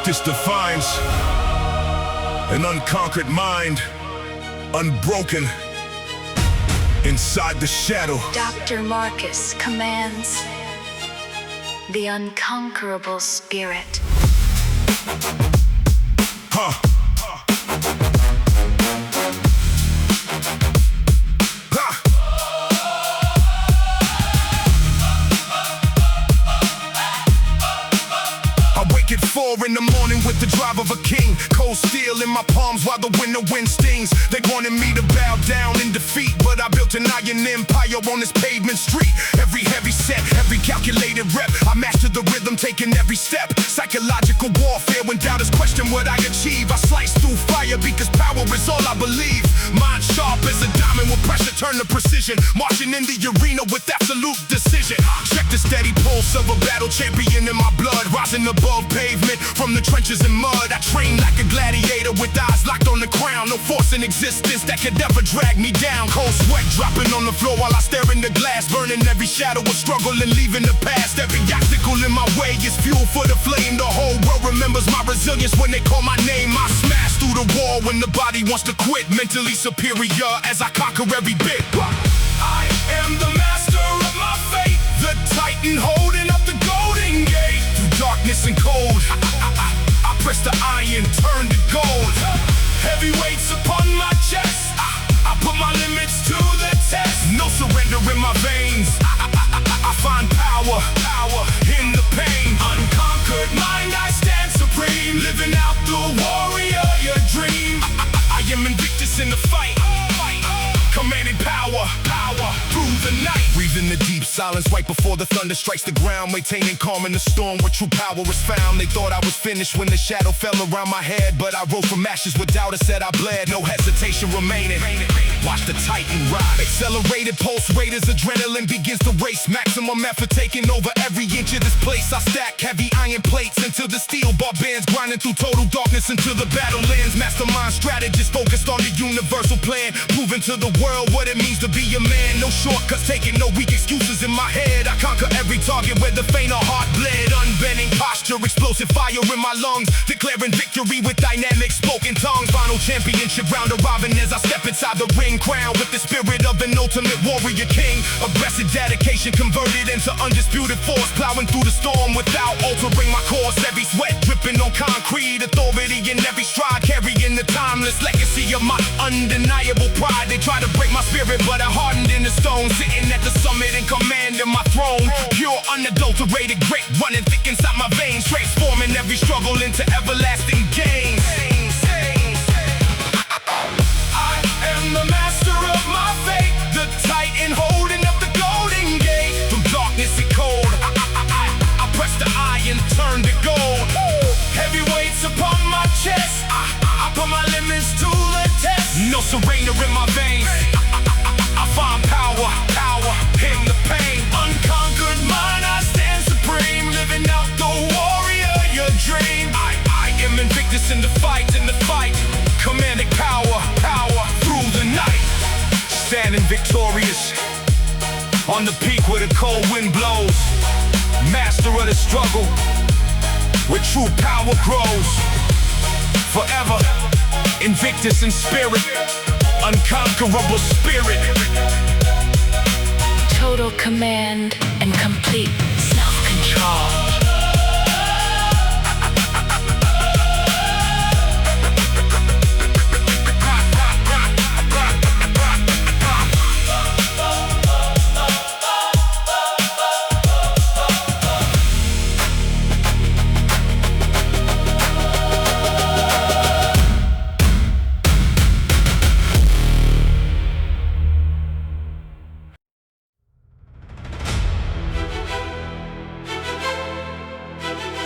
Invictus defines an unconquered mind, unbroken inside the shadow. Dr.Marcus commands the unconquerable spirit. At 4 in the morning with the drive of a king. Cold steel in my palms while the winter wind stings. They wanted me to bow down in defeat, but I built an iron empire on this pavement street. Every heavy set, every calculated rep, I mastered the rhythm, taking every step. Psychological warfare when doubters question what I achieve. I slice through fire because power is all I believe. Mind sharp as a diamond with pressure turned to precision. Marching in the arena with absolute decision. Check the steady pulse of a battle champion in my blood, rising above pavement from the trenches and mud. I train like a gladiator with eyes locked on the crown. No force in existence that could ever drag me down. Cold sweat dropping on the floor while I stare in the glass, burning every shadow of struggle and leaving the past. Every obstacle in my way is fuel for the flame. The whole world remembers my resilience when they call my name. I smash through the wall when the body wants to quit. Mentally superior as I conquer every bit. I am the master of my fate, the titan holding up the golden gate. Darkness and cold, I press the iron, turn to gold. Heavy weights upon my chest, I put my limits to the test. No surrender in my veins, I find power in the pain. Unconquered mind, I stand supreme, living out the warrior dream. I am Invictus in the fight, commanding power through the night. Breathing the deep silence right before the thunder strikes the ground, maintaining calm in the storm where true power is found. They thought I was finished when the shadow fell around my head, but I rose from ashes with doubt and said I bled. No hesitation remaining. Watch the titan rise. Accelerated pulse rate as adrenaline begins to race. Maximum effort taking over every inch of this place. I stack heavy iron plates until the steel bar bends, grinding through total darkness until the battle ends. Mastermind strategist focused on the universal plan, proving to the world what it means to be a man. No shortcuts taking, no weak excuses in my head. I conquer every target where the faint or heart bled. Unbending posture, explosive fire in my lungs, declaring victory with dynamic spoken tongues. Final championship round arriving as I step inside the ring, crowned with the spirit of an ultimate warrior king. Aggressive dedication converted into undisputed force, plowing through the storm without altering my course. Every sweat dripping on concrete, authority in every stride, carrying the timeless legacy of my undeniable pride. They try to break my spirit, but I hardened in the stone, sitting at the summit and commanding my throne. Pure, unadulterated, great running thick inside my veins, transforming every struggle into everlasting gains. I am the master of my fate, the titan holding up the golden gate. Through darkness and cold, I press the iron, turn to gold. Heavy weights upon my chest, I put my limits to the test. No surrender in my veins, I find power in the pain. Unconquered mind, I stand supreme, living out the warrior dream. I am Invictus in the fight, commanding power through the night. Standing victorious on the peak where the cold wind blows. Master of the struggle, where true power grows. Forever Invictus in spirit, unconquerable spirit. Total command and complete self-control.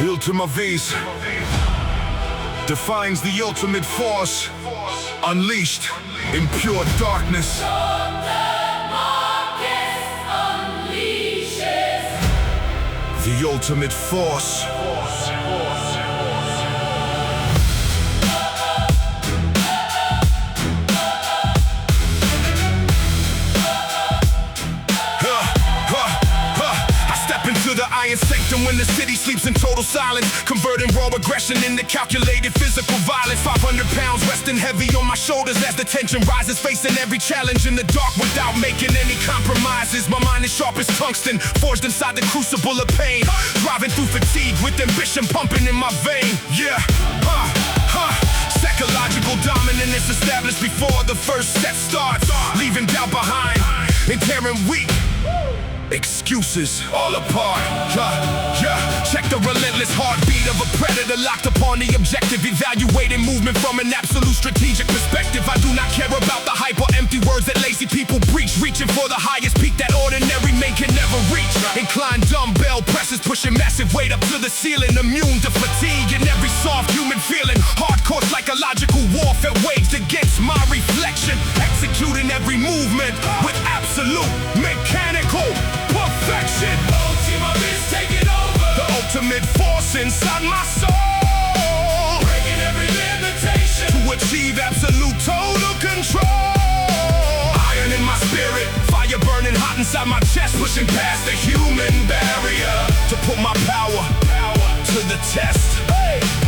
Ultima Vis defines the ultimate force, unleashed in pure darkness. Dr.Marcus unleashes The ultimate force. I step into the iron sanctum when the city sleeps in total total silence, converting raw aggression into calculated physical violence. 500 pounds resting heavy on my shoulders as the tension rises, facing every challenge in the dark without making any compromises. My mind is sharp as tungsten, forged inside the crucible of pain, driving through fatigue with ambition pumping in my vein. Yeah, psychological dominance established before the first step starts, leaving doubt behind and tearing weak excuses all apart. Check the relentless heartbeat of a predator locked upon the objective, evaluating movement from an absolute strategic perspective. I do not care about the hype or empty words that lazy people preach, reaching for the highest peak that ordinary men can never reach. Inclined dumbbell presses, pushing massive weight up to the ceiling, immune to fatigue and every soft human feeling. Hardcore psychological warfare waged against my reflection, executing every movement with absolute mechanical perfection. Ultima Vis taking over. The ultimate force inside my soul, Breaking every limitation to achieve absolute total control. Iron in my spirit, fire burning hot inside my chest, pushing past the human barrier to put my power to the test.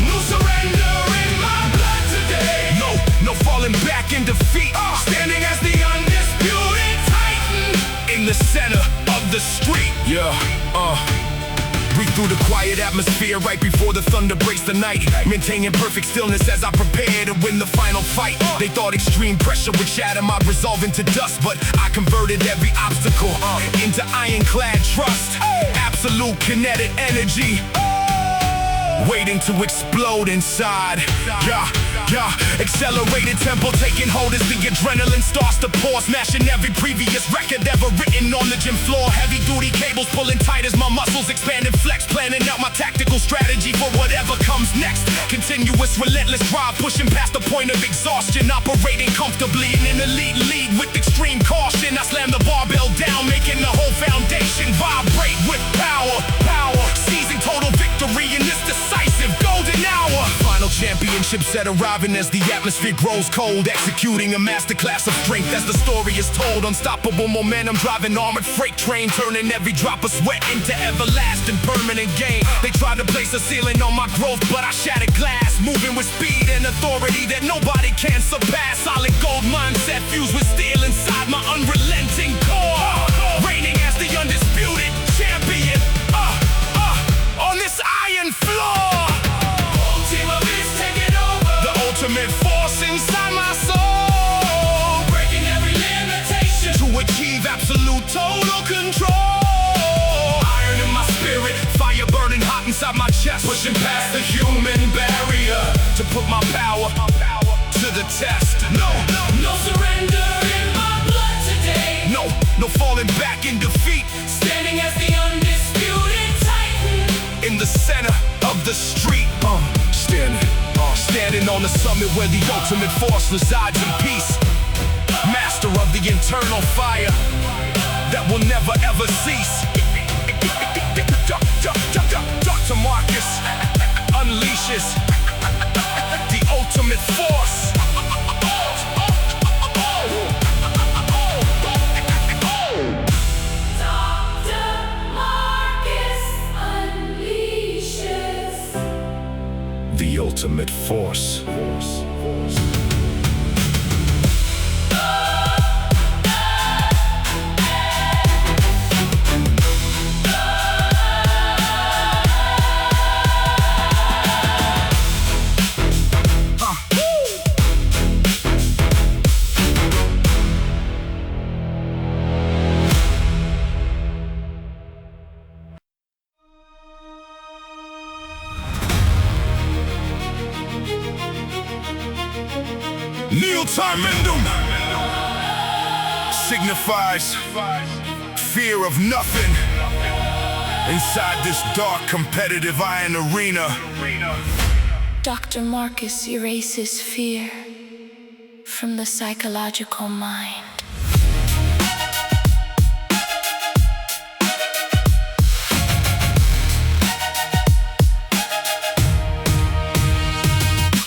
No surrender in my blood today. No falling back in defeat, standing as the undisputed titan in the center of the street. Breathe through the quiet atmosphere right before the thunder breaks the night, maintaining perfect stillness as I prepare to win the final fight. They thought extreme pressure would shatter my resolve into dust, but I converted every obstacle into ironclad trust. Absolute kinetic energy waiting to explode inside. Accelerated tempo taking hold as the adrenaline starts to pour, smashing every previous record ever written on the gym floor. Heavy duty cables pulling tight as my muscles expand and flex, planning out my tactical strategy for whatever comes next. Continuous relentless drive, pushing past the point of exhaustion, operating comfortably in an elite lead with extreme caution. I slam the barbell down, making the whole foundation vibrate with power. Seizing total victory in this decisive golden hour. Final championship set arriving as the atmosphere grows cold, executing a masterclass of strength as the story is told. Unstoppable momentum driving armored freight train, turning every drop of sweat into everlasting permanent gain. They tried to place a ceiling on my growth, but I shattered glass, moving with speed and authority that nobody can surpass. Solid gold mindset fused with steel inside my unrelenting core, reigning as the undisputed champion on this iron floor. Ultima Vis taking over. The ultimate force inside my soul, Breaking every limitation to achieve absolute total control. Iron in my spirit, fire burning hot inside my chest, pushing past the human barrier to put my power to the test. No surrender in my blood today. No falling back in defeat, Standing as the undisputed titan in the center of the street. Standing on the summit where the ultimate force resides in peace. Master of the internal fire that will never ever cease. Dr.Marcus unleashes the ultimate force. Dr.Marcus unleashes The ultimate force. Nihil Timendum signifies fear of nothing inside this dark competitive iron arena. Dr.Marcus erases fear from the psychological mind.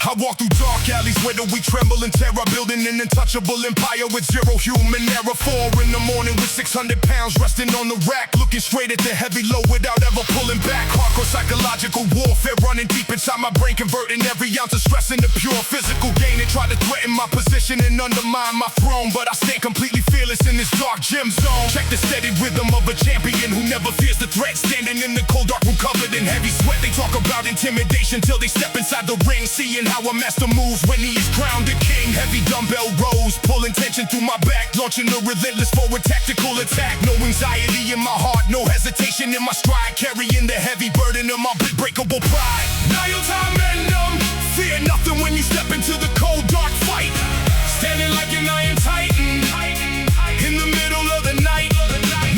I walk through dark alleys valleys, where do we tremble in terror? Building an untouchable empire with zero human error. 4 in the morning with 600 pounds resting on the rack, looking straight at the heavy load without ever pulling back. Hardcore psychological warfare running deep inside my brain, converting every ounce of stress into pure physical gain. And try to threaten my position and undermine my throne, but I stand completely fearless in this dark gym zone. Check the steady rhythm of a champion who never fears the threat, standing in the cold dark room covered in heavy sweat. They talk about intimidation till they step inside the ring, seeing how a master moves when he is crowned a king. Heavy dumbbell rows, pulling tension through my back, launching a relentless forward tactical attack. No anxiety in my heart, no hesitation in my stride, carrying the heavy burden of my unbreakable pride. Nihil Timendum, Fear nothing when you step into the cold dark fight, standing like an iron titan in the middle of the night.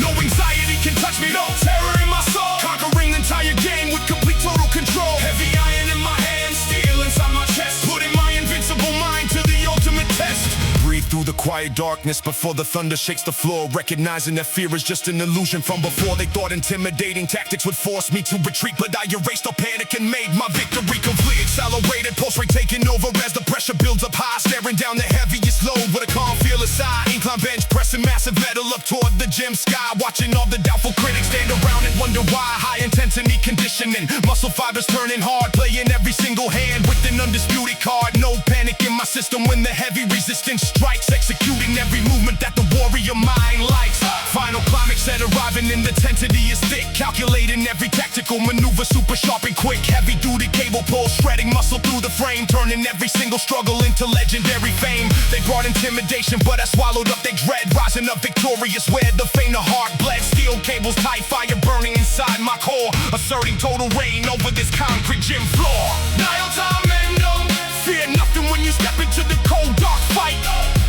No anxiety can touch me, No terror in my soul, conquering the entire game with complete total control. heavy iron in my hands, steel inside my chest. Putting my invincible mind to the ultimate test. Breathe through the quiet darkness before the thunder shakes the floor, recognizing that fear is just an illusion from before. They thought intimidating tactics would force me to retreat, but I erased all panic and made my victory complete. Accelerated pulse rate taking over as the pressure builds up high, staring down the heaviest load with a calm feel aside. Incline bench pressing massive metal up toward the gym sky, watching all the doubtful critics stand around and wonder why. High intensity conditioning, muscle fibers turning hard, playing every single hand with an undisputed card. No panic in my system when the heavy resistance strikes, executing every movement that the warrior mind likes. Final climax at arriving and the intensity is thick, calculating every tactical maneuver super sharp and quick. Heavy duty cable pull, shredding muscle through the frame, turning every single struggle into legendary fame. They brought intimidation, but I swallowed up their dread, rising up victorious where the faint of heart bled. Steel cables tight, fire burning inside my core, asserting total reign over this concrete gym floor. Nihil Timendum, Fear nothing when you step into the cold dark fight,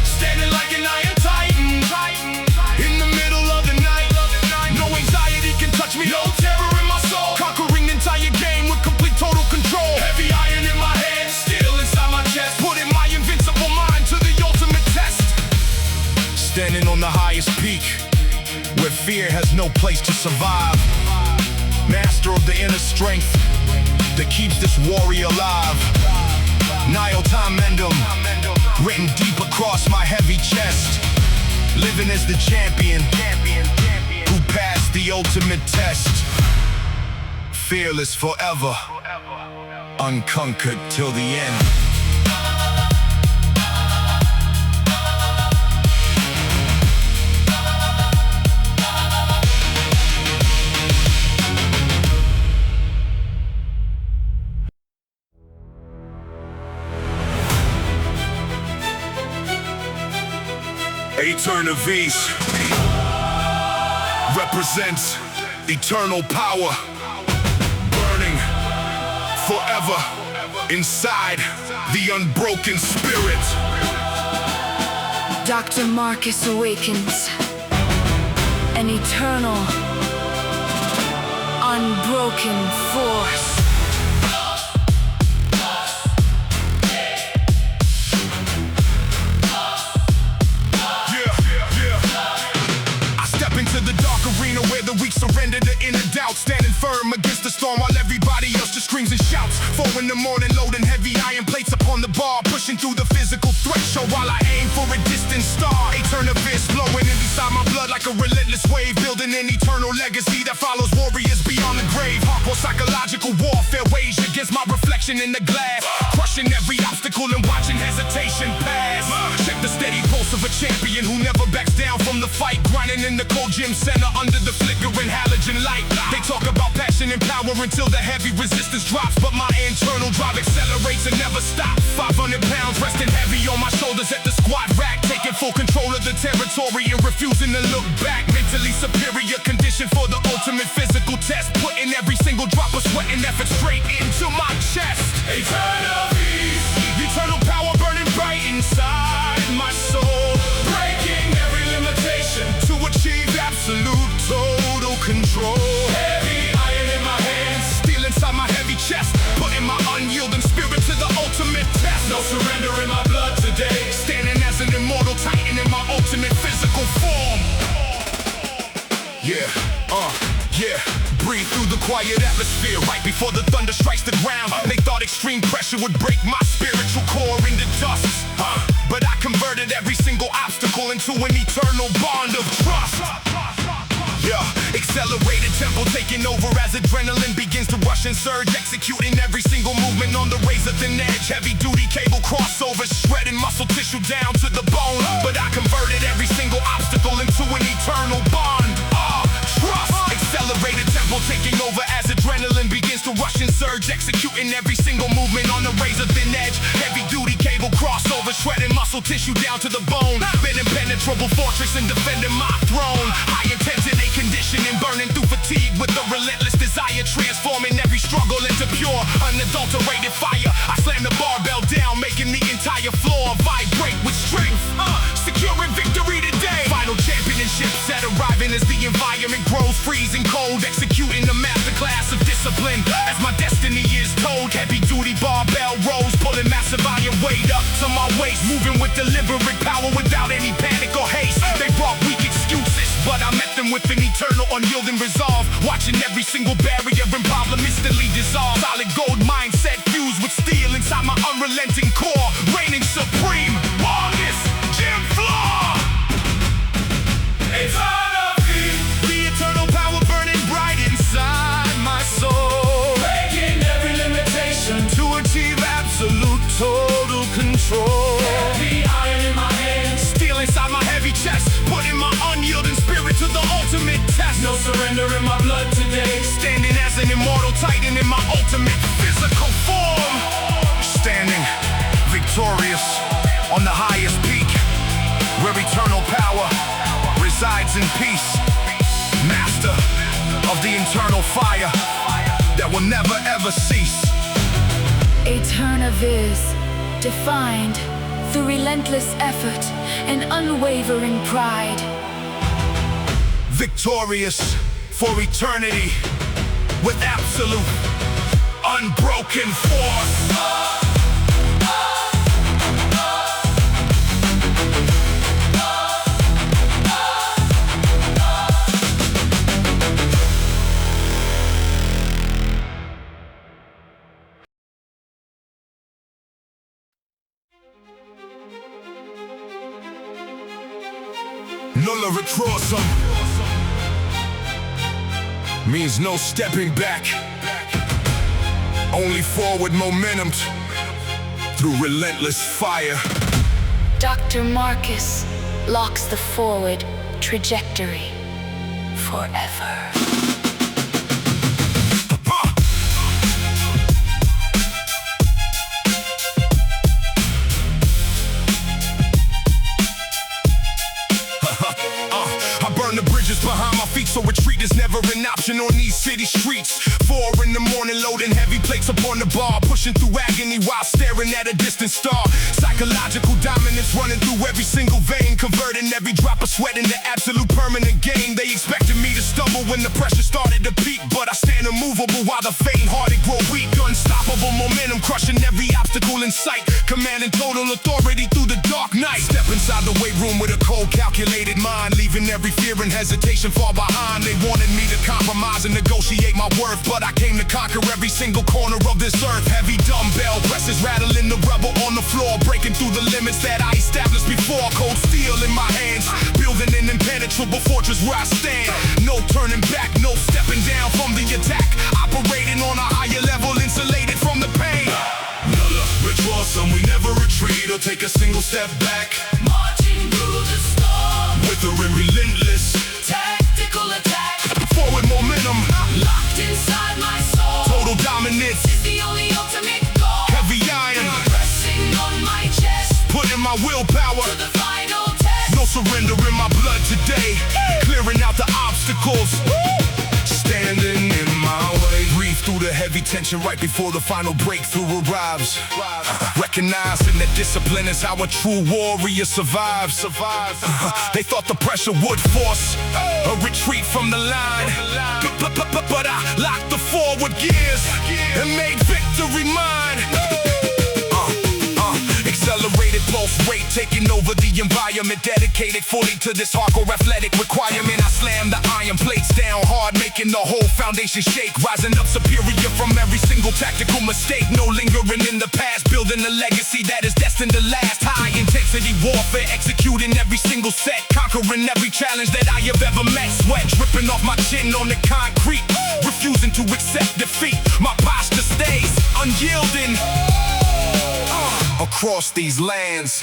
standing like an iron titan in the middle of the night. No anxiety can touch me, No terror in my soul, conquering the entire game with complete total control. heavy iron in my hands, steel inside my chest. Putting my invincible mind to the ultimate test. Standing on the highest peak, where fear has no place to survive. Master of the inner strength that keeps this warrior alive. Nihil Timendum, written deep across my heavy chest. Living as the champion who passed the ultimate test. Fearless forever, unconquered till the end. Aeterna Vis represents eternal power, burning forever inside the unbroken spirit. Dr.Marcus awakens an eternal, unbroken force. Surrender to inner doubt, standing firm against the storm while everybody else just screams and shouts. 4 in the morning, loading heavy iron plates upon the bar, pushing through the physical threshold while I aim for a distant star. Aeterna Vis flowing inside my blood like a relentless wave, building an eternal legacy that follows warriors beyond the grave. Hardcore psychological warfare wage against my reflection in the glass, crushing every obstacle and watching hesitation pass. Check the steady pulse of a champion who never backs down from the fight, grinding in the cold gym center under the flickering halogen light. They talk about passion and power until the heavy resistance drops, but my internal drive accelerates and never stops. 500 pounds resting heavy on my shoulders at the squat rack, taking full control of the territory and refusing to look back. Mentally superior condition for the ultimate physical test, putting every single drop of sweat and effort straight into my chest. Aeterna Vis, Eternal power burning bright inside my soul, breaking every limitation to achieve absolute total control. Heavy iron in my hands, Steel inside my heavy chest, putting my unyielding spirit to the ultimate test. no surrender in my blood today. Standing as an immortal titan in my ultimate physical form. Yeah, breathe through the quiet atmosphere right before the thunder strikes the ground. They thought extreme pressure would break my spiritual core into dust, but I converted every single obstacle into an eternal bond of trust. Yeah, accelerated tempo taking over as adrenaline begins to rush and surge, executing every single movement on the razor-thin edge. Heavy-duty cable crossovers, shredding muscle tissue down to the bone. But I converted every single obstacle into an eternal bond of trust. Accelerated tempo taking over as adrenaline begins to rush and surge, executing every single movement on the razor-thin edge. Heavy-duty cable crossovers, shredding muscle tissue down to the bone. Been impenetrable fortress and defending my throne. High intensity conditioning, burning through fatigue with a relentless desire, transforming every struggle into pure, unadulterated fire. I slam the barbell down, making the entire floor vibrate with strength, securing victory today. Final championship set arriving as the environment grows freezing cold, executing the masterclass of discipline as my destiny is told. Heavy duty barbell rolls, pulling massive iron weight up to my waist, moving with deliberate power without any panic or haste. They brought weak excuses, but I met them with an eternal unyielding resolve, watching every single barrier and problem instantly dissolve. Solid gold mindset fused with steel inside my unrelenting core, reigning supreme on this gym floor. Aeterna Vis, The eternal power burning bright inside my soul, breaking every limitation. to achieve absolute total control. Heavy iron in my hands, Steel inside my heavy chest, putting my unyielding spirit to the ultimate test. no surrender in my blood today. Standing as an immortal titan in my ultimate physical form. Standing victorious on the highest peak, where eternal power resides in peace. Master of the internal fire that will never ever cease. Aeterna Vis, defined through relentless effort and unwavering pride. Victorious for eternity with absolute unbroken force. Nulla Retrorsum means no stepping back, only forward momentum through relentless fire. Dr.Marcus locks the forward trajectory forever. Behind my feet, so retreat is never an option on these city streets. 4 in the morning, loading heavy plates upon the bar, pushing through agony while staring at a distant star. Psychological dominance running through every single vein, converting every drop of sweat into absolute permanent gain. They expected me to stumble when the pressure started to peak, but I stand immovable while the faint-hearted grow weak. Unstoppable momentum, crushing every obstacle in sight, commanding total authority through the dark night. Step inside the weight room with a cold, calculated mind, leaving every fear and hesitation far behind. They wanted me to compromise and negotiate my worth, but I came to conquer every single corner of this earth. Heavy dumbbell presses rattling the rubble on the floor, breaking through the limits that I established before. Cold steel in my hands, building an impenetrable fortress where I stand. No turning back, no stepping down from the attack, operating on a higher level, insulated from the pain. Nulla Retrorsum, we never retreat or take a single step back, Marching through the storm, withering relentless tactical attack, forward momentum, locked inside my soul. total dominance, It's the only ultimate goal. heavy iron, Pressing on my chest putting my willpower, to the final test. no surrender in my blood today, clearing out the obstacles, standing in my way. Breathe through the heavy tension right before the final breakthrough arrives, recognizing that discipline is how a true warrior survives. They thought the pressure would force a retreat from the line, but I locked the forward gears and made victory mine. accelerated pulse rate, taking over the environment, dedicated fully to this hardcore athletic requirement. I slam the iron plates down hard, making the whole foundation shake, rising up superior from every single tactical mistake. No lingering in the past, building a legacy that is destined to last. High intensity warfare, executing every single set, conquering every challenge that I have ever met. Sweat dripping off my chin on the concrete, refusing to accept defeat. My posture stays unyielding across these lands.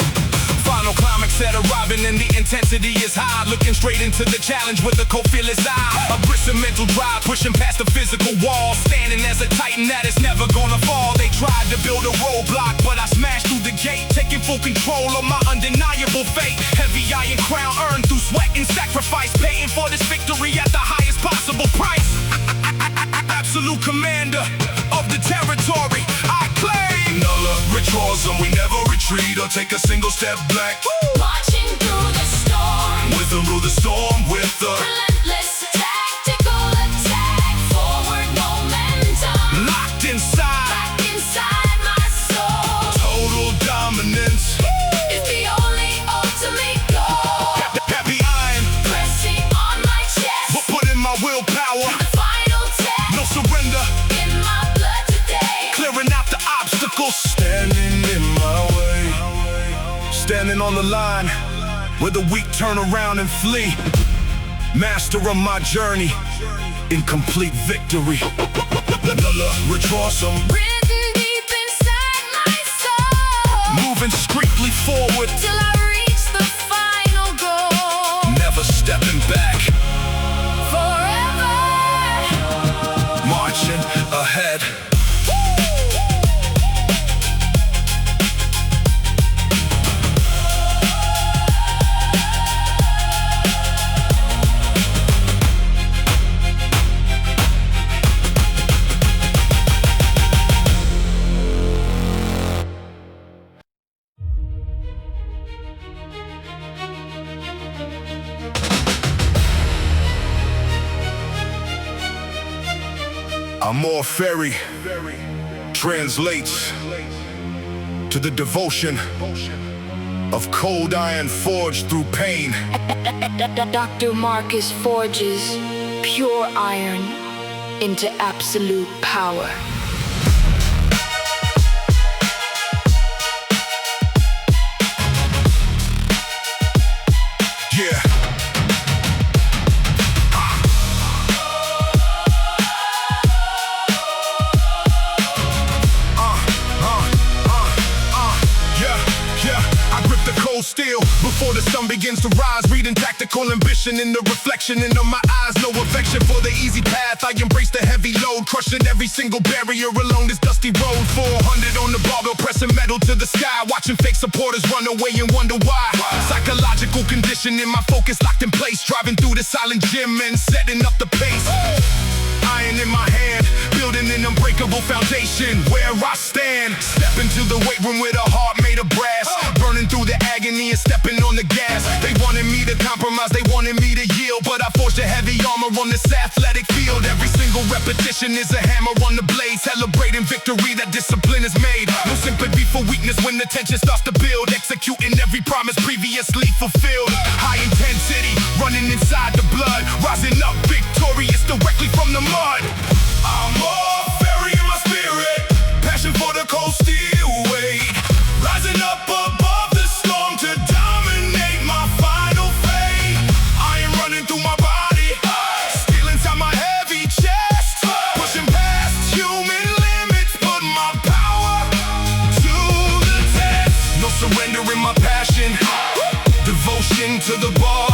Final climax at arriving and the intensity is high, looking straight into the challenge with a cold fearless eye. A brisk mental drive, pushing past the physical wall, standing as a titan that is never gonna fall. They tried to build a roadblock, but I smashed through the gate, taking full control of my undeniable fate. Heavy iron crown earned through sweat and sacrifice, paying for this victory at the highest possible price. Absolute commander of the territory, I claim Nulla Retrorsum, we never retreat or take a single step back. Marching through the storm, With them through the storm, with the relentless tactical attack. Forward momentum, locked inside. back inside my soul. total dominance. It's the only ultimate goal. Heavy iron, Pressing on my but chest, put in my willpower. the final test No surrender, in my blood today. clearing out the obstacles. Standing in my way. Standing on the line, where the weak turn around and flee. Master of my journey, in complete victory. Nulla Retrorsum, Written deep inside my soul, Moving discreetly forward, till I reach the final goal. never stepping back. Forever. Marching ahead. Animo Ferri translates to the devotion of cold iron forged through pain. Dr.Marcus forges pure iron into absolute power. Yeah. Steel before the sun begins to rise, reading tactical ambition in the reflection in my eyes. No affection for the easy path, I embrace the heavy load, crushing every single barrier along this dusty road. 400 on the barbell, pressing metal to the sky, watching fake supporters run away and wonder why. Psychological conditioning, my focus locked in place, driving through the silent gym and setting up the pace. Iron in my hand, building an unbreakable foundation where I stand. Step into the weight room with a heart made of brass, burning through the agony and stepping on the gas. They wanted me to compromise, they wanted me to yield, but I forged a heavy armor on this athletic field. Every single repetition is a hammer on the blade, celebrating victory that discipline has made. No sympathy for weakness when the tension starts to build, executing every promise previously fulfilled. High intensity, running inside the blood, rising up victorious directly from the mud. I'm more Ferri in my spirit, passion for the cold steel weight, rising up above the storm to dominate my final fate. I am running through my body, steel inside my heavy chest, pushing past human limits, put my power to the test. No surrender in my passion, devotion to the bar,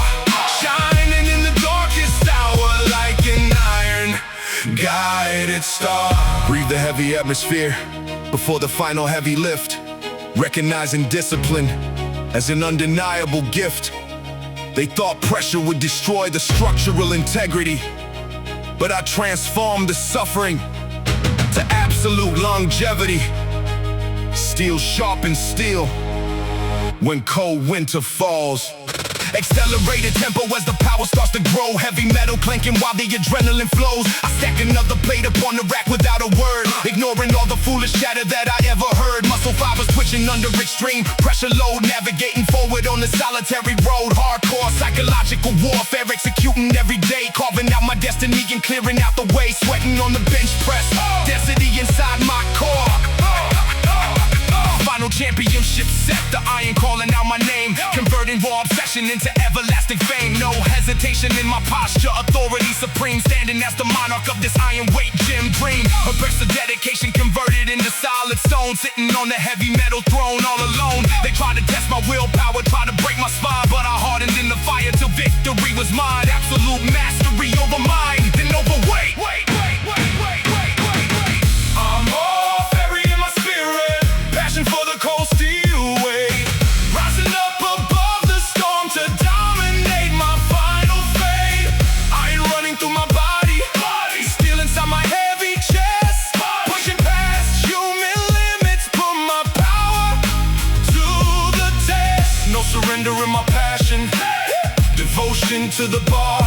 shining in the darkest hour like an iron guided star. Breathe the heavy atmosphere before the final heavy lift, recognizing discipline as an undeniable gift. They thought pressure would destroy the structural integrity, but I transformed the suffering to absolute longevity. Steel sharpens steel when cold winter falls. Accelerated tempo as the power starts to grow. Heavy metal clanking while the adrenaline flows. I stack another plate upon the rack without a word, ignoring all the foolish chatter that I ever heard. Muscle fibers twitching under extreme pressure load, navigating forward on the solitary road. Hardcore psychological warfare, executing every day, carving out my destiny and clearing out the way. Sweating on the bench press, density inside my core. Final championship set, the iron calling out my name, converting raw obsession into everlasting fame. No hesitation in my posture, authority supreme, standing as the monarch of this iron weight gym dream. A burst of dedication converted into solid stone, sitting on the heavy metal throne all alone. They tried to test my willpower, tried to break my spine, but I hardened in the fire till victory was mine. Absolute mastery over mind and over weight. I'm all Ferri in my spirit, passion for the cold steel weight, rising up above the storm to dominate my final fate. Iron running through my body, steel inside my heavy chest, pushing past human limits, put my power to the test. No surrender in my passion, devotion to the bar,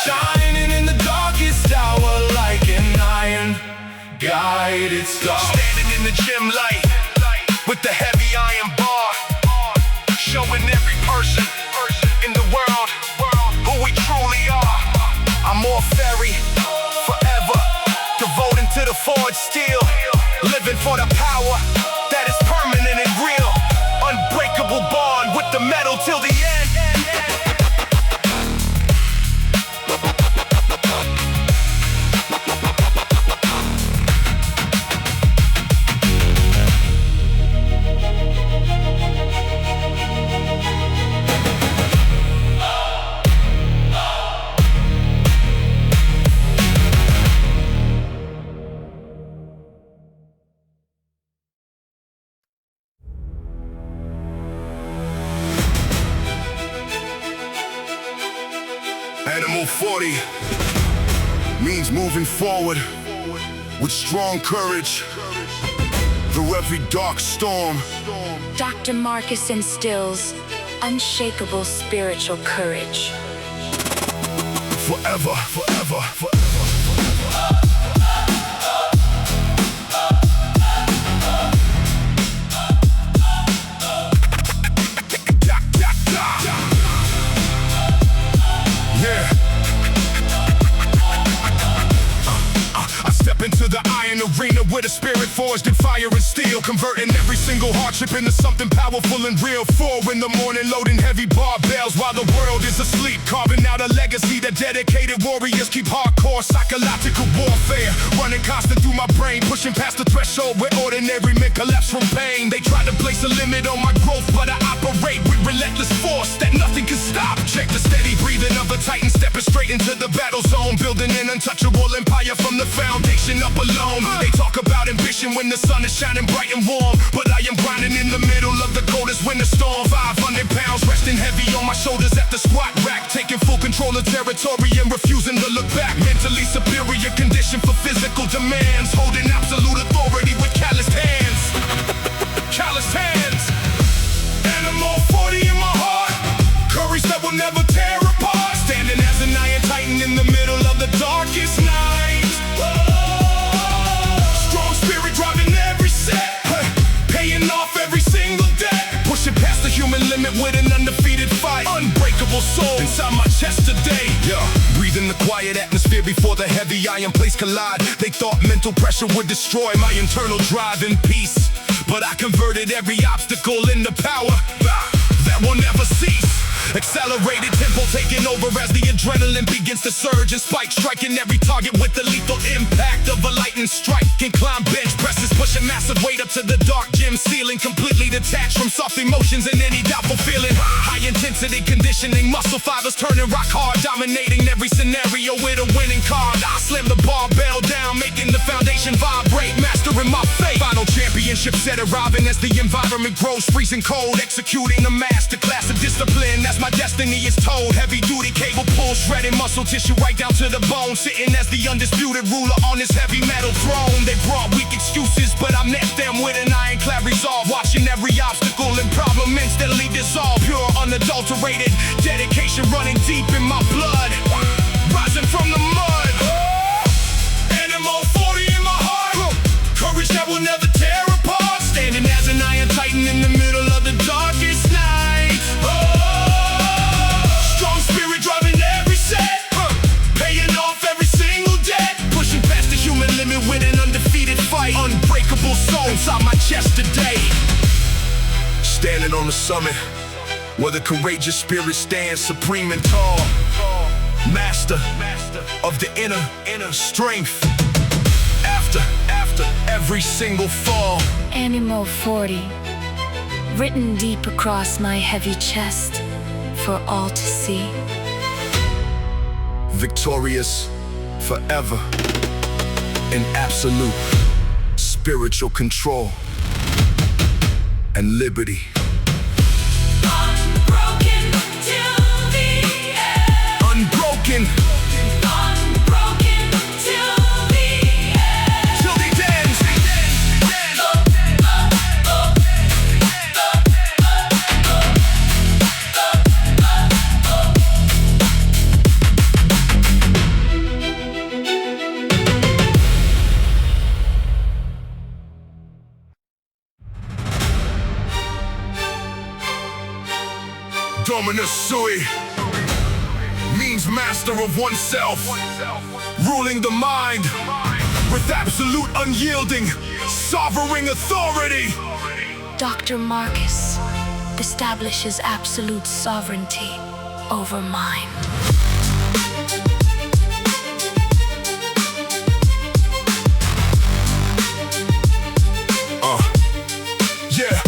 shining in the darkest hour like an iron guided star. Standing in the gym light with the heavy iron bar, showing every person in the world who we truly are. I'm more Ferri, forever, devoted to the forged steel, living for the power that is permanent and real. Unbreakable bond with the metal till the end. Animo Forti means moving forward with strong courage through every dark storm. Dr.Marcus instills unshakable spiritual courage. Forever, forever, forever. Into the iron arena with a spirit forged in fire and steel, converting every single hardship into something powerful and real. 4 in the morning, loading heavy barbells while the world is asleep, carving out a legacy that dedicated warriors keep. Hardcore psychological warfare running constant through my brain, pushing past the threshold where ordinary men collapse from pain. They try to place a limit on my growth, but I operate with relentless force that nothing can stop. Check the steady breathing of a titan, stepping straight into the battle zone, building an untouchable empire from the foundation up alone. They talk about ambition when the sun is shining bright and warm, but I am grinding in the middle of the coldest winter storm. 500 pounds resting heavy on my shoulders at the squat rack, taking full control of territory and refusing to look back. Mentally superior condition for physical demands, holding absolute authority with calloused hands. Calloused hands. Animo Forti in my heart, courage that will never tear apart, standing as an iron titan in the middle of the darkest night. Strong spirit driving every set, paying off every single debt, pushing past the human limit with an undefeated fight. Unbreakable soul inside my chest today. Breathing the quiet atmosphere before the heavy iron plates collide. They thought mental pressure would destroy my internal drive and peace, but I converted every obstacle into power that will never cease. Accelerated tempo taking over as the adrenaline begins to surge and spike, striking every target with the lethal impact of a lightning strike. Can climb bench presses, pushing massive weight up to the dark gym ceiling, completely detached from soft emotions and any doubtful feeling. High intensity conditioning, muscle fibers turning rock hard, dominating every scenario with a winning card. I slam the barbell down, making the foundation vibrate, mastering my fate. Final Final championship set arriving as the environment grows freezing cold. Executing a masterclass of discipline as my destiny is told. Heavy duty cable pull, shredding muscle tissue right down to the bone. Sitting as the undisputed ruler on this heavy metal throne. They brought weak excuses, but I met them with an ironclad resolve. Watching every obstacle and problem instantly dissolve. Pure, unadulterated dedication running deep in my blood. Rising from the mud. Animo Forti in my heart. Courage that will never tear apart. Standing as an iron titan in the middle of the darkest night. Strong spirit driving every set. Paying off every single debt. Pushing past the human limit with an undefeated fight. Unbreakable soul inside my chest today. Standing on the summit where the courageous spirit stands supreme and tall. Master of the inner strength. After every single fall. Animo Forti, written deep across my heavy chest for all to see. Victorious forever in absolute spiritual control and liberty. Unbroken till the end. Unbroken. Unbroken till the end. Till the end. Dominos Sui means master of oneself, ruling the mind with absolute unyielding, sovereign authority. Dr.Marcus establishes absolute sovereignty over mine. Yeah.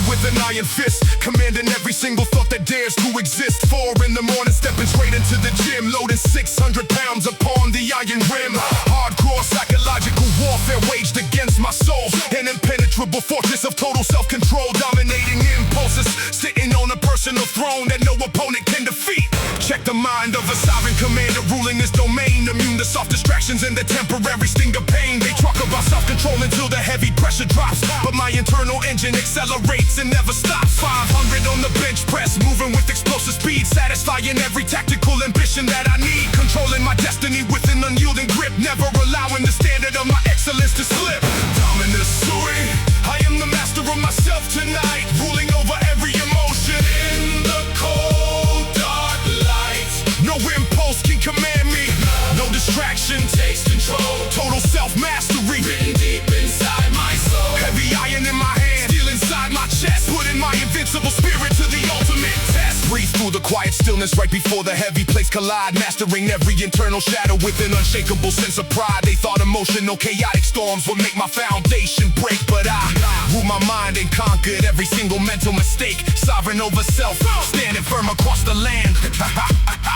With an iron fist, commanding every single thought that dares to exist. 4 in the morning, stepping straight into the gym, loading 600 pounds upon the iron rim. Hardcore psychological warfare waged against my soul. An impenetrable fortress of total self-control, dominating impulses, sitting on a personal throne that no opponent can defeat. Check the mind of a sovereign commander ruling this domain, immune to soft distractions and the temporary sting of pain. They talk about self-control until the heavy pressure drops, but my internal engine accelerates and never stops. 500 on the bench press, moving with explosive speed, satisfying every tactical ambition that I need. Controlling my destiny with an unyielding grip, never allowing the standard of my excellence to slip. Dominus Sui, I am the master of myself tonight, ruling over every emotion in the cold dark light. No impulse can command me, no distraction Takes control, total self-mastery. written deep inside my soul. Heavy iron in my hand, steel inside my chest, putting my invincible spirit to the ultimate test. Breathe through the quiet stillness right before the heavy plates collide, mastering every internal shadow with an unshakable sense of pride. They thought emotional chaotic storms would make my foundation break, but I ruled my mind and conquered every single mental mistake. Sovereign over self, standing firm across the land.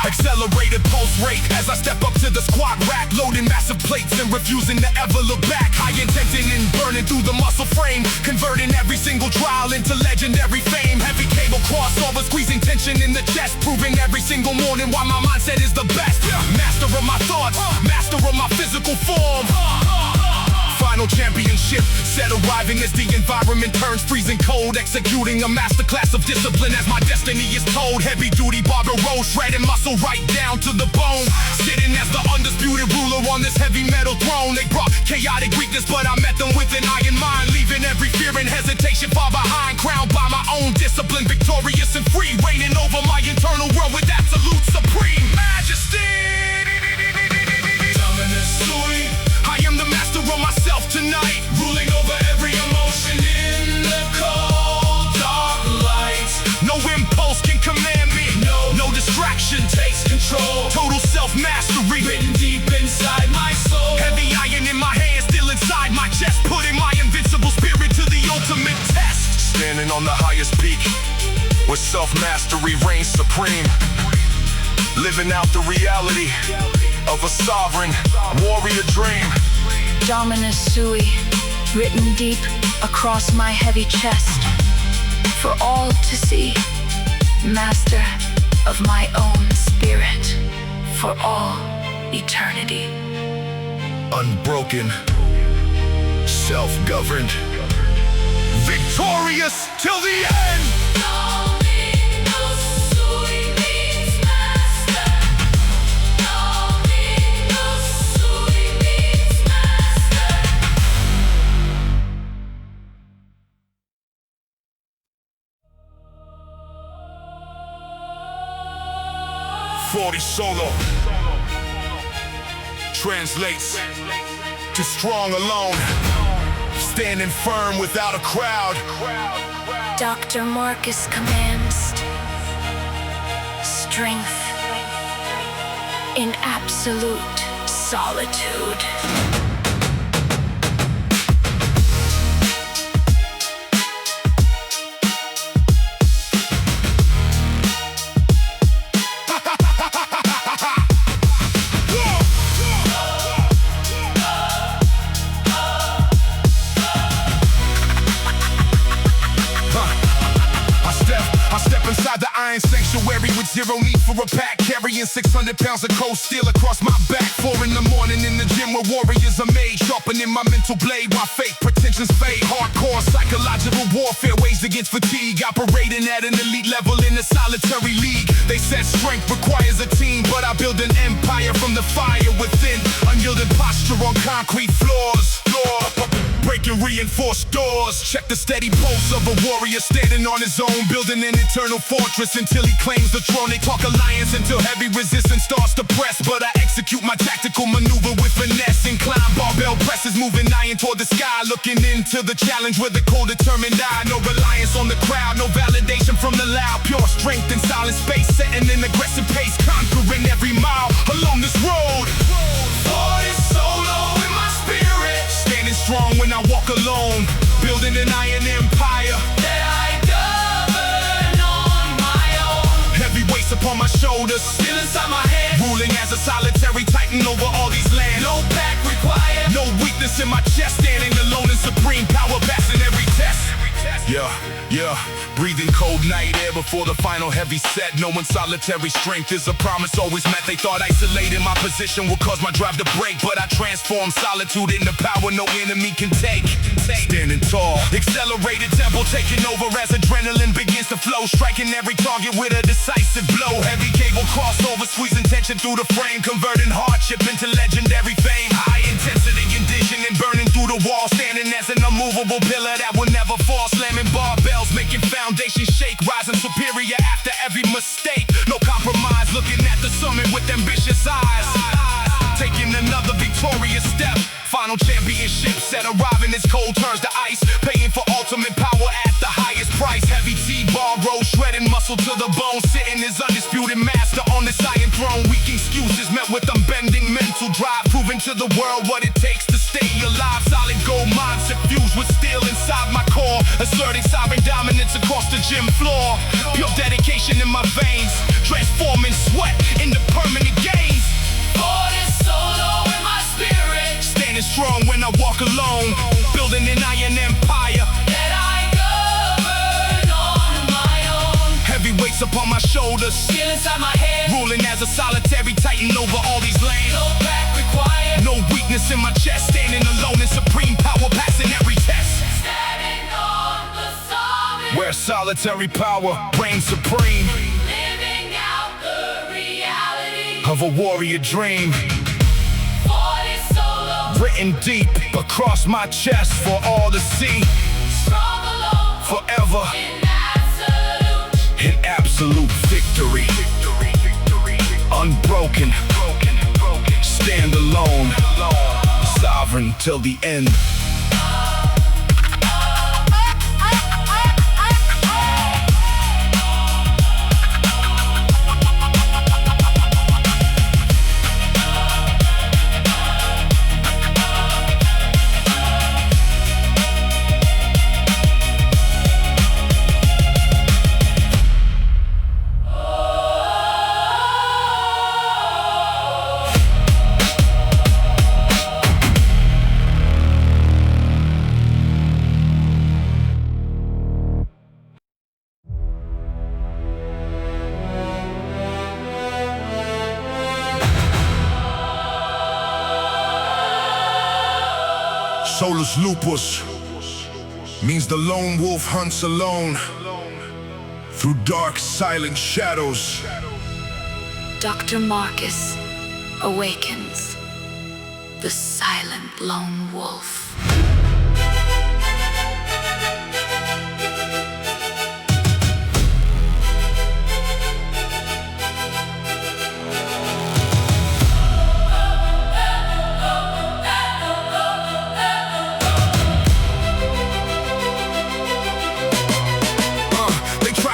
Accelerated pulse rate as I step up to the squat rack, loading massive plates and refusing to ever look back. High intention and burning through the muscle frame, converting every single trial into legendary fame. Heavy cable crossover, squeezing tension in the chest, proving every single morning why my mindset is the best. Master of my thoughts, master of my physical form. Final championship set arriving as the environment turns freezing cold, executing a masterclass of discipline as my destiny is told. Heavy duty barber roll, shredding muscle right down to the bone, sitting as the undisputed ruler on this heavy metal throne. They brought chaotic weakness, but I met them with an iron mind, leaving every fear and hesitation far behind. Crowned by my own discipline, victorious and free, reigning over my internal world with absolute supreme majesty. Dominus Sui, I am the master of myself tonight, ruling over every emotion in the cold dark light. no impulse can command me, no distraction Takes control, total self-mastery. written deep inside my soul. Heavy iron in my hand, still inside my chest, putting my invincible spirit to the ultimate test. Standing on the highest peak, where self-mastery reigns supreme. Living out the reality of a sovereign warrior dream. Dominos Sui, written deep across my heavy chest, for all to see. Master of my own spirit, for all eternity. Unbroken, self-governed, victorious till the end. Dominos Sui means master. Dominos Sui means master. Fortis Solo translates to strong alone, standing firm without a crowd. Dr.Marcus commands strength in absolute solitude. Sanctuary with zero need for a pack, carrying 600 pounds of cold steel across my back. 4 in the morning in the gym where warriors are made, sharpening my mental blade while fake pretensions fade. Hardcore psychological warfare, ways against fatigue, operating at an elite level in a solitary league. They said strength requires a team, but I build an empire from the fire within. Unyielding posture on concrete floors, breaking reinforced doors. Check the steady pulse of a warrior standing on his own, building an eternal fortress until he claims the throne. They talk alliance until heavy resistance starts to press, but I execute my tactical maneuver with finesse. Incline barbell presses, moving iron toward the sky, looking into the challenge with a cold determined eye. No reliance on the crowd, no validation from the loud, pure strength in silent space, setting an aggressive pace, conquering every mile along this road. Fortis Solo in my spirit, Standing strong when I walk alone, building an iron empire that I govern on my own. heavy weights upon my shoulders, Still inside my head, ruling as a solitary titan over all these lands. no pack required. No weakness in my chest, standing alone in supreme power, passing every test. Yeah, breathing cold night air before the final heavy set. Knowing solitary strength is a promise always met. They thought isolating my position would cause my drive to break, but I transform solitude into power no enemy can take. Standing tall, accelerated tempo taking over as adrenaline begins to flow, striking every target with a decisive blow. Heavy cable crossover, squeezing tension through the frame, converting hardship into legendary fame. High intensity conditioning, burning through the wall, standing as an immovable pillar that will never fall. Slamming barbells, making foundations shake, rising superior after every mistake. No compromise, looking at the summit with ambitious eyes, taking another victorious step. Final championship set, arriving as cold turns to ice, paying for ultimate power at the highest price. Heavy T-bar roll, shredding muscle to the bone, sitting as undisputed master on this iron throne. Weak excuses met with unbending mental drive, proving to the world what it takes to stay alive. Solid gold mind suffused with steel inside my core, asserting sovereign dominance across the gym floor. Pure dedication in my veins, transforming sweat into permanent gains. Fortis Solo in my spirit, Standing strong when I walk alone, building an iron empire that I govern on my own. heavy weights upon my shoulders, Still inside my head, ruling as a solitary titan over all these lands. no pack required. No weakness in my chest, standing alone in supreme power, passing every test. Standing on the summit, Where solitary power reigns supreme, living out the reality. of a warrior dream, Fortis Solo, written deep across my chest for all to see. strong alone, Forever in absolute. in absolute victory, unbroken, stand alone, sovereign till the end. Solus Lupus means the lone wolf hunts alone through dark, silent shadows. Dr.Marcus awakens, the silent lone wolf.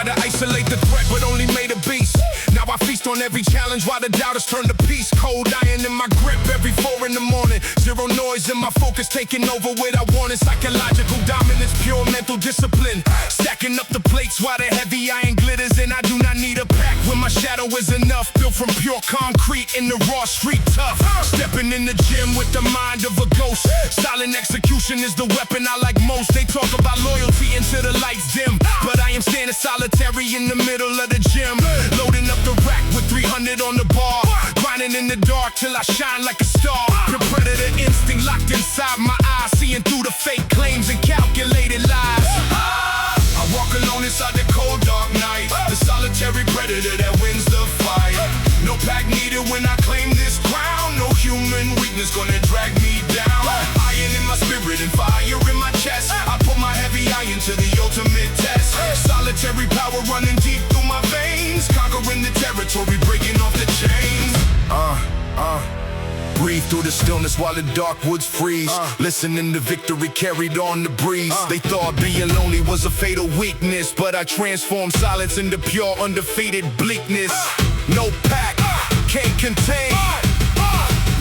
Isolate the threat, but only made a beast. Now I feast on every challenge while the doubters turn to peace. Cold iron in my grip every 4 in the morning. Zero noise in my focus, taking over without warning. Psychological dominance, pure mental discipline. Stacking up the plates while the heavy iron glitters. And I do not need a pack when my shadow is enough. Built from pure concrete in the raw street tough. Stepping in the gym with the mind of a ghost. Silent execution is the weapon I like most. They talk about loyalty until the lights dim, but I am standing solitary in the middle of the gym, loading up the rack with 300 on the bar, grinding in the dark till I shine like a star. The predator instinct locked inside my eyes, seeing through the fake claims and calculated lies. I walk alone inside the cold dark night, the solitary predator that wins the fight. No pack needed when I claim this crown, no human weakness gonna drag me down. Iron in my spirit and fire in my chest, I put my heavy iron to the ultimate test. Solitary power running deep through my veins, conquering the territory, breaking off the chains. Breathe through the stillness while the dark woods freeze. Listening to victory carried on the breeze. They thought being lonely was a fatal weakness, but I transformed silence into pure undefeated bleakness. No pack can't contain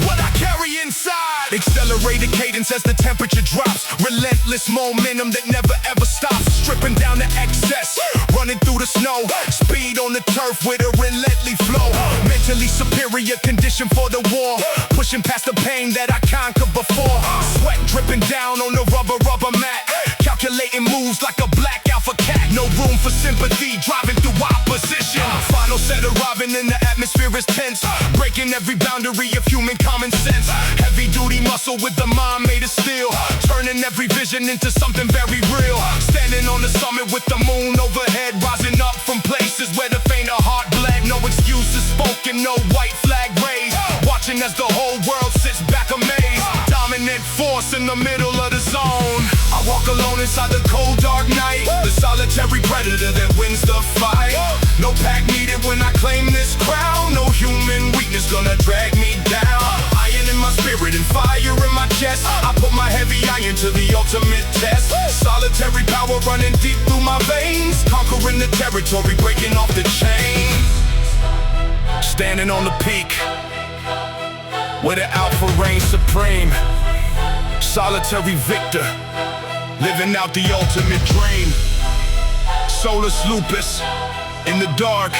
what I carry inside. Accelerated cadence as the temperature drops. Relentless momentum that never ever stops. Stripping down the excess, running through the snow. Speed on the turf with a relentless flow. Mentally superior condition for the war. Pushing past the pain that I conquered before. Sweat dripping down on the rubber mat. Calculating moves like a black alpha cat. No room for sympathy, driving through opposition. Final set arriving and the atmosphere is tense. Breaking every boundary of human common sense. Heavy duty muscle with the mind made of steel. Turning every vision into something very real. Standing on the summit with the moon overhead. Rising up from places where the faint of heart bled. No excuses spoken, no white flag raised. Watching as the whole world sits back amazed. Dominant force in the middle of the zone. I walk alone inside the cold dark night, the solitary predator that wins the fight. No pack needed when I claim this crown, no human weakness gonna drag me down. Iron in my spirit and fire in my chest, I put my heavy iron to the ultimate test. Solitary power running deep through my veins, conquering the territory, breaking off the chains. Standing on the peak where the alpha reigns supreme. Solitary victor, living out the ultimate dream. Solus Lupus, in the dark,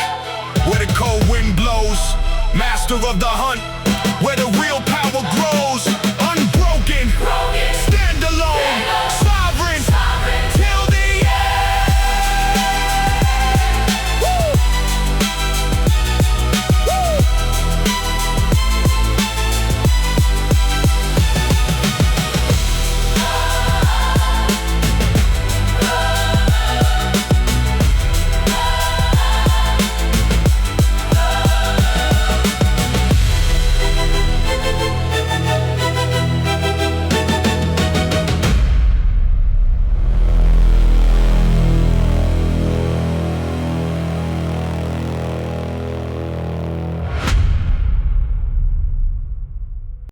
where the cold wind blows. Master of the hunt, where the real power grows.